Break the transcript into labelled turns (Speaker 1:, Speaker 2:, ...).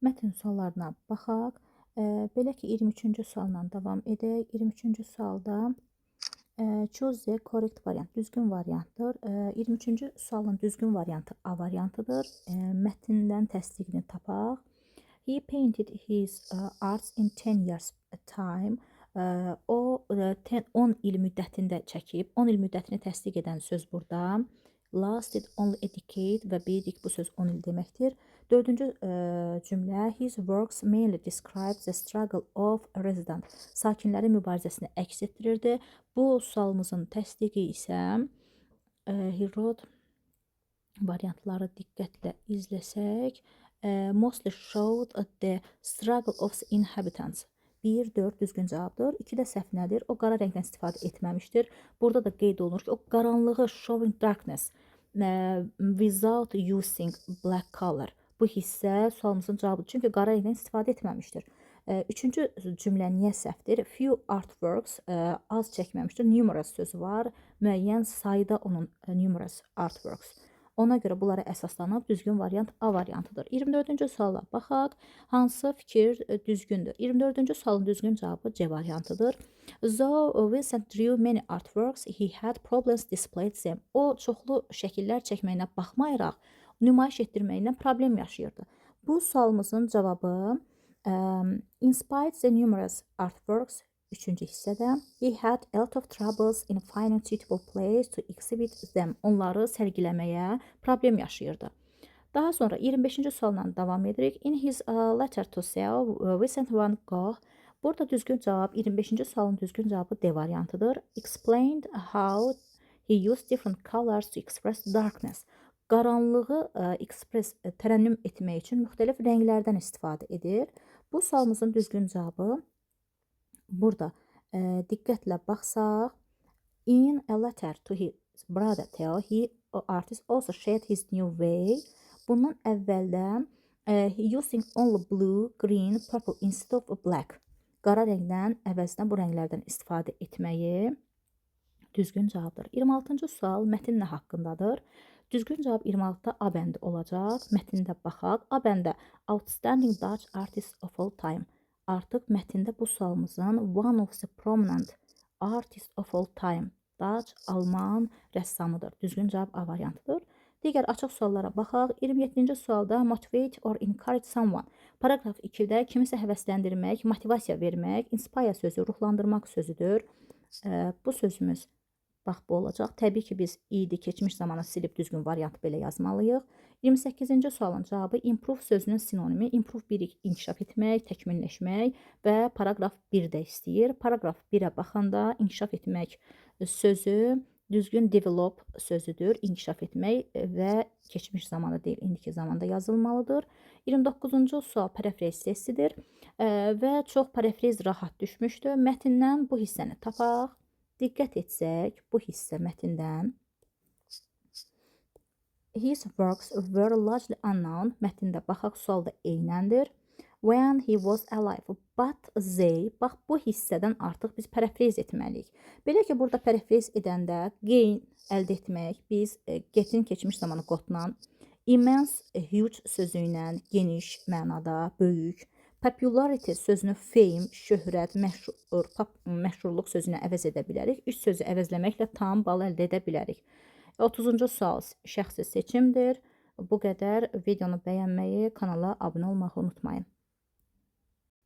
Speaker 1: Mətn suallarına baxaq. Belə ki, 23-cü sualla davam edək. 23-cü sualda choose the correct variant, düzgün variantdır. 23-cü sualın düzgün variantı A variantıdır. Mətndən təsdiqini tapaq. He painted his arts in 10 years time. O 10 il müddətində çəkib. 10 il müddətini təsdiq edən söz burada. Lasted only a decade və bilirik bu söz 10 il deməkdir. Dördüncü cümlə his works mainly describes the struggle of a resident. Sakinlərin mübarizəsini əks etdirirdi. Bu sualımızın təsdiqi isə he wrote variantları diqqətlə izləsək, mostly showed the struggle of the inhabitants. 1, 4 düzgün cavabdır. 2 də səhv nədir? O qara rəngdən istifadə etməmişdir. Burada da qeyd olunur ki, o qaranlığı showing darkness without using black color. Bu hissə sualımızın cavabıdır. Çünki qara rəngdən istifadə etməmişdir. Üçüncü cümlə niyə səhvdir? Few artworks az çəkməmişdir. Numerous sözü var. Müəyyən sayda onun numerous artworks. Ona görə bunlara əsaslanıb düzgün variant A variantıdır. 24-cü suala baxaq. Hansı fikir düzgündür? 24-cü sualın düzgün cavabı C variantıdır. Though Vincent drew many artworks, he had problems displaying them. O çoxlu şəkillər çəkməyinə baxmayaraq, nümayiş etdirməklə problem yaşayırdı. Bu sualımızın cavabı in spite the numerous artworks, üçüncü hissədə he had a lot of troubles in finding suitable place to exhibit them. Onları sərgiləməyə problem yaşayırdı. Daha sonra 25-ci sualla davam edirik. In his letter to sell, Vincent van Gogh. Burada düzgün cavab 25-ci sualın düzgün cavabı D variantıdır. Explained how he used different colors to express darkness. Qaranlığı tərənnüm etmək üçün müxtəlif rənglərdən istifadə edir. Bu sualımızın düzgün cavabı burada diqqətlə baxsaq, in a letter to his brother Theo, he artist also shared his new way. Bundan əvvəldə using only blue, green, purple instead of black. Qara rəngdən əvəzinə bu rənglərdən istifadə etməyi düzgün cavabdır. 26-cı sual mətn nə haqqındadır? Düzgün cavab 26-da A bəndi olacaq. Mətndə baxaq. A bəndə outstanding Dutch artist of all time. Artıq mətndə bu sualımızın one of the prominent artist of all time, Dutch, Alman rəssamıdır. Düzgün cavab A variantıdır. Digər açıq suallara baxaq. 27-ci sualda motivate or encourage someone. Paragraf 2-də kimisə həvəsləndirmək, motivasiya vermək, inspire sözü ruhlandırmaq sözüdür. Bu sözümüz bax bu olacaq. Təbii ki, biz idi, keçmiş zamanı silib düzgün variantı belə yazmalıyıq. 28-ci sualın cavabı improve sözünün sinonimi. Improve birik inkişaf etmək, təkmilləşmək və paragraf 1-də istəyir. Paragraf 1-ə baxanda inkişaf etmək sözü düzgün develop sözüdür. İnkişaf etmək və keçmiş zamanda deyil, indiki zamanda yazılmalıdır. 29-cu sual parafrez testidir və çox parafrez rahat düşmüşdür. Mətndən bu hissəni tapaq. Diqqət etsək, bu hissə mətndən his works were largely unknown. Mətndə baxaq, sual da eynəndir. When he was alive, but they, bax bu hissədən artıq biz parafrez etməliyik. Belə ki, burada parafrez edəndə gain əldə etmək, biz get'in keçmiş zamanı qotla, immense, huge sözü ilə geniş mənada, böyük, popularity sözünü fame, şöhrət, məşhurluq sözünə əvəz edə bilərik. Üç sözü əvəzləməklə tam bal əldə edə bilərik. 30-cu sual şəxsi seçimdir. Bu qədər. Videonu bəyənməyi, kanala abunə olmağı unutmayın.